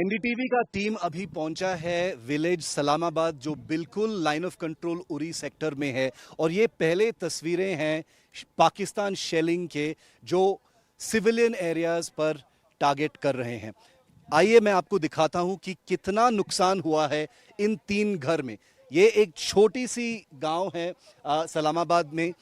NDTV का team अभी पहुंचा है विलेज सलामाबाद जो बिल्कुल line of control Uri sector में है। और ये पहले तस्वीरें हैं पाकिस्तान शेलिंग के जो सिविलियन एरियाज पर टारगेट कर रहे हैं। आइए मैं आपको दिखाता हूं कि कितना नुकसान हुआ है इन 3 घर में। ये एक छोटी सी गांव है सलामाबाद में,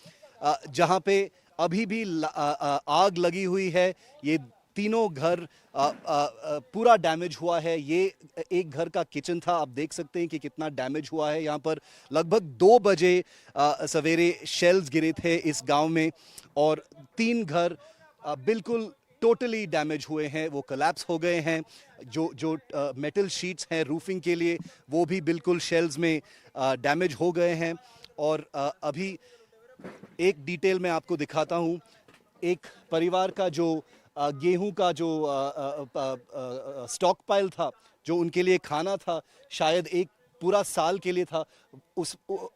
जहां पे अभी भी आग लगी हुई है। ये तीनों घर पूरा डैमेज हुआ है। ये एक घर का किचन था, आप देख सकते हैं कि कितना डैमेज हुआ है। यहाँ पर लगभग 2 बजे सवेरे शेल्स गिरे थे इस गांव में और 3 घर बिल्कुल टोटली डैमेज हुए हैं, वो कोलैप्स हो गए हैं। जो मेटल शीट्स हैं रूफिंग के लिए वो भी बिल्कुल शेल्स में डैमेज हो गए हैं। और अभी एक डिटेल मैं आपको दिखाता हूँ। एक परिवार का जो गेहूं का जो स्टॉक पाइल था, जो उनके लिए खाना था, शायद एक पूरा साल के लिए था,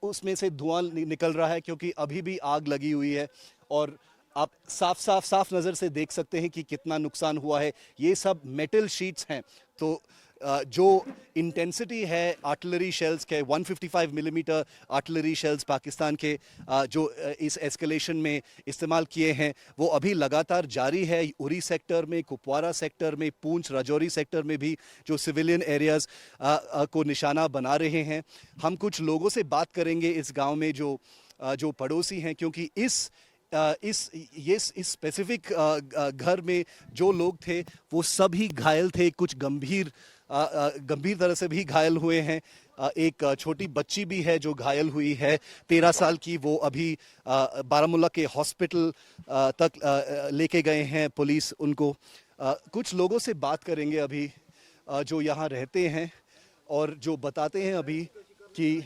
उसमें से धुआं निकल रहा है क्योंकि अभी भी आग लगी हुई है। और आप साफ नज़र से देख सकते हैं कि कितना नुकसान हुआ है। ये सब मेटल शीट्स हैं। तो जो इंटेंसिटी है आर्टिलरी शेल्स के 155 मिलीमीटर आर्टिलरी शेल्स पाकिस्तान के जो इस एस्केलेशन में इस्तेमाल किए हैं वो अभी लगातार जारी है। उरी सेक्टर में, कुपवारा सेक्टर में, पूंछ राजौरी सेक्टर में भी जो सिविलियन एरियाज़ को निशाना बना रहे हैं। हम कुछ लोगों से बात करेंगे इस गांव में जो पड़ोसी हैं, क्योंकि इस स्पेसिफिक घर में जो लोग थे वो सभी घायल थे। कुछ गंभीर तरह से भी घायल हुए हैं। एक छोटी बच्ची भी है जो घायल हुई है, 13 साल की। वो अभी बारामूला के हॉस्पिटल तक लेके गए हैं पुलिस उनको। कुछ लोगों से बात करेंगे अभी जो यहाँ रहते हैं और जो बताते हैं अभी कि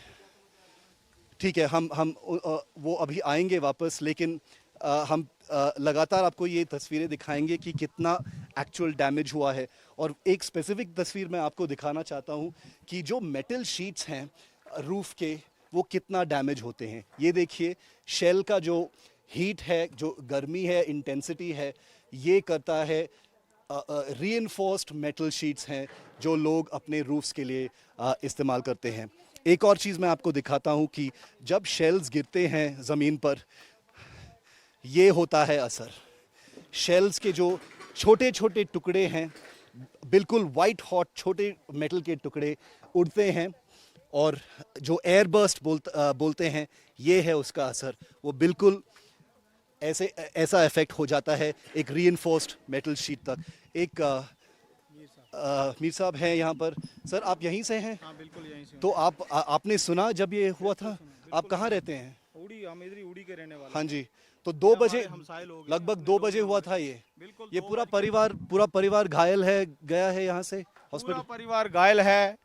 ठीक है, हम वो अभी आएंगे वापस, लेकिन हम लगातार आपको ये तस्वीरें दिखाएंगे कि कितना एक्चुअल डैमेज हुआ है। और एक स्पेसिफिक तस्वीर मैं आपको दिखाना चाहता हूँ कि जो मेटल शीट्स हैं रूफ के वो कितना डैमेज होते हैं। ये देखिए, शेल का जो हीट है, जो गर्मी है, इंटेंसिटी है, ये करता है रीइंफोर्स्ड मेटल शीट्स हैं जो लोग अपने रूफ्स के लिए इस्तेमाल करते हैं। एक और चीज़ मैं आपको दिखाता हूँ कि जब शेल्स गिरते हैं ज़मीन पर ये होता है असर। शेल्स के जो छोटे छोटे टुकड़े हैं, बिल्कुल वाइट हॉट छोटे मेटल के टुकड़े उड़ते हैं और जो एयर बर्स्ट बोलते हैं, ये है उसका असर। वो बिल्कुल ऐसा इफेक्ट हो जाता है एक रीइंफोर्स्ड मेटल शीट तक। एक मीर साहब हैं यहाँ पर। सर, आप यहीं से हैं? हाँ, बिल्कुल यहीं से। तो आपने सुना जब ये हुआ था? आप कहाँ रहते हैं? उड़ी, हम इधर ही उड़ी के रहने वाले। हाँ जी। तो 2 बजे, लगभग 2 बजे लोग हुआ था ये। बिल्कुल। ये पूरा परिवार घायल है, गया है यहाँ से पूरा हॉस्पिटल। परिवार घायल है,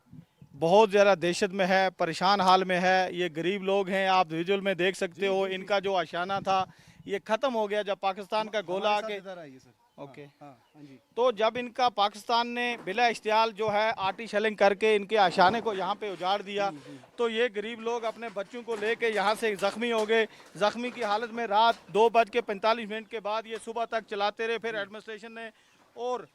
बहुत ज़्यादा दहशत में है, परेशान हाल में है। ये गरीब लोग हैं, आप विजुअल में देख सकते हो। इनका जो आशाना था ये ख़त्म हो गया जब पाकिस्तान का गोला आके। ओके। तो जब इनका पाकिस्तान ने बिला इश्तियाल जो है आर्टी शेलिंग करके इनके आशाने को यहाँ पे उजाड़ दिया, तो ये गरीब लोग अपने बच्चों को लेके यहाँ से ज़ख्मी हो गए। ज़ख्मी की हालत में रात 2:45 के बाद ये सुबह तक चलाते रहे। फिर एडमिनिस्ट्रेशन ने और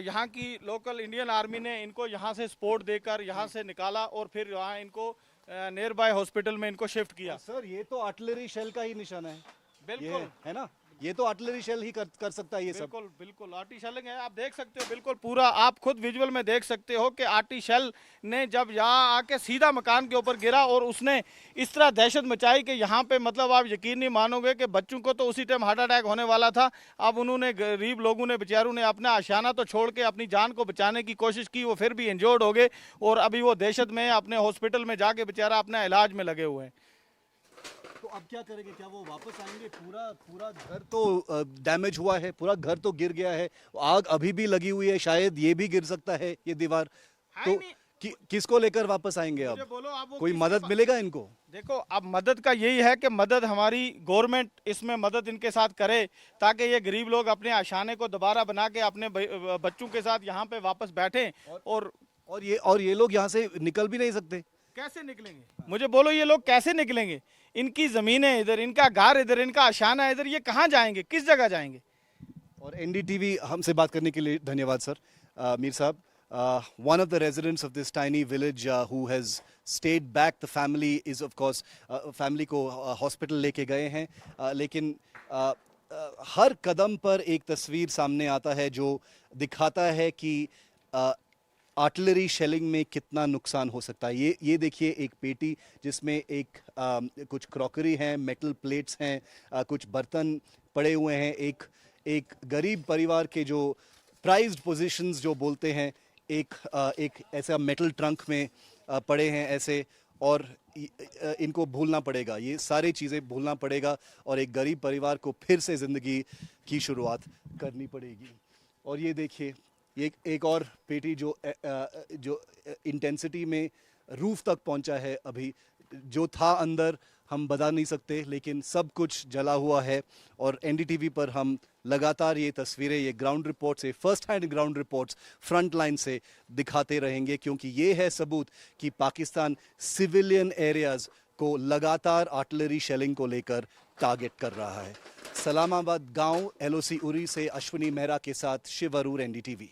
यहाँ की लोकल इंडियन आर्मी ने इनको यहाँ से सपोर्ट देकर यहाँ से निकाला और फिर यहाँ इनको नियर बाय हॉस्पिटल में इनको शिफ्ट किया। सर, ये तो आर्टिलरी शेल का ही निशान है। बिल्कुल है ना, ये तो आर्टिलरी शेल ही कर सकता है ये सब। बिल्कुल बिल्कुल आर्टी शेलिंग है, आप देख सकते हो। बिल्कुल पूरा आप खुद विजुअल में देख सकते हो कि आर्टी शेल ने जब यहाँ आके सीधा मकान के ऊपर गिरा और उसने इस तरह दहशत मचाई कि यहाँ पे मतलब आप यकीन नहीं मानोगे कि बच्चों को तो उसी टाइम हार्ट अटैक होने वाला था। अब उन्होंने, गरीब लोगों ने, बेचारों ने अपना आशाना तो छोड़ के अपनी जान को बचाने की कोशिश की। वो फिर भी इंजर्ड हो गए और अभी वो दहशत में अपने हॉस्पिटल में जाके बेचारा अपना इलाज में लगे हुए हैं। तो अब क्या करेंगे? क्या वो वापस आएंगे? पूरा घर तो डैमेज हुआ है, पूरा घर तो गिर गया है, आग अभी भी लगी हुई है, शायद ये भी गिर सकता है ये दीवार। तो किसको लेकर वापस आएंगे अब? बोलो, अब कोई मदद मिलेगा इनको? देखो, अब मदद का यही है कि मदद हमारी गवर्नमेंट इसमें मदद इनके साथ करे ताकि ये गरीब लोग अपने आशाने को दोबारा बना के अपने बच्चों के साथ यहाँ पे वापस बैठें। और ये लोग यहाँ से निकल भी नहीं सकते। कैसे निकलेंगे? मुझे बोलो, ये लोग कैसे निकलेंगे? इनकी ज़मीनें इधर, इनका घर इधर, इनका आशाना इधर, ये कहाँ जाएंगे? किस जगह जाएंगे? और एनडीटीवी हमसे बात करने के लिए धन्यवाद सर। मीर साहब, one of the residents of this tiny village who has stayed back. The family is of course family को hospital लेके गए हैं, लेकिन हर कदम पर एक तस्वीर सामने आता है जो दिखाता है कि आर्टिलरी शेलिंग में कितना नुकसान हो सकता है। ये देखिए एक पेटी जिसमें एक कुछ क्रॉकरी हैं, मेटल प्लेट्स हैं, कुछ बर्तन पड़े हुए हैं। एक गरीब परिवार के जो प्राइज्ड पोजीशंस जो बोलते हैं, एक ऐसा मेटल ट्रंक में पड़े हैं ऐसे, और इनको भूलना पड़ेगा, ये सारी चीज़ें भूलना पड़ेगा और एक गरीब परिवार को फिर से ज़िंदगी की शुरुआत करनी पड़ेगी। और ये देखिए ये एक और पेटी जो इंटेंसिटी में रूफ तक पहुंचा है। अभी जो था अंदर हम बता नहीं सकते, लेकिन सब कुछ जला हुआ है। और एनडीटीवी पर हम लगातार ये तस्वीरें, ये ग्राउंड रिपोर्ट से, first hand ground reports front line से दिखाते रहेंगे, क्योंकि ये है सबूत कि पाकिस्तान सिविलियन एरियाज को लगातार आर्टिलरी शेलिंग को लेकर टारगेट कर रहा है। सलामाबाद गांव LOC उरी से अश्विनी मेहरा के साथ शिव अरूर, NDTV।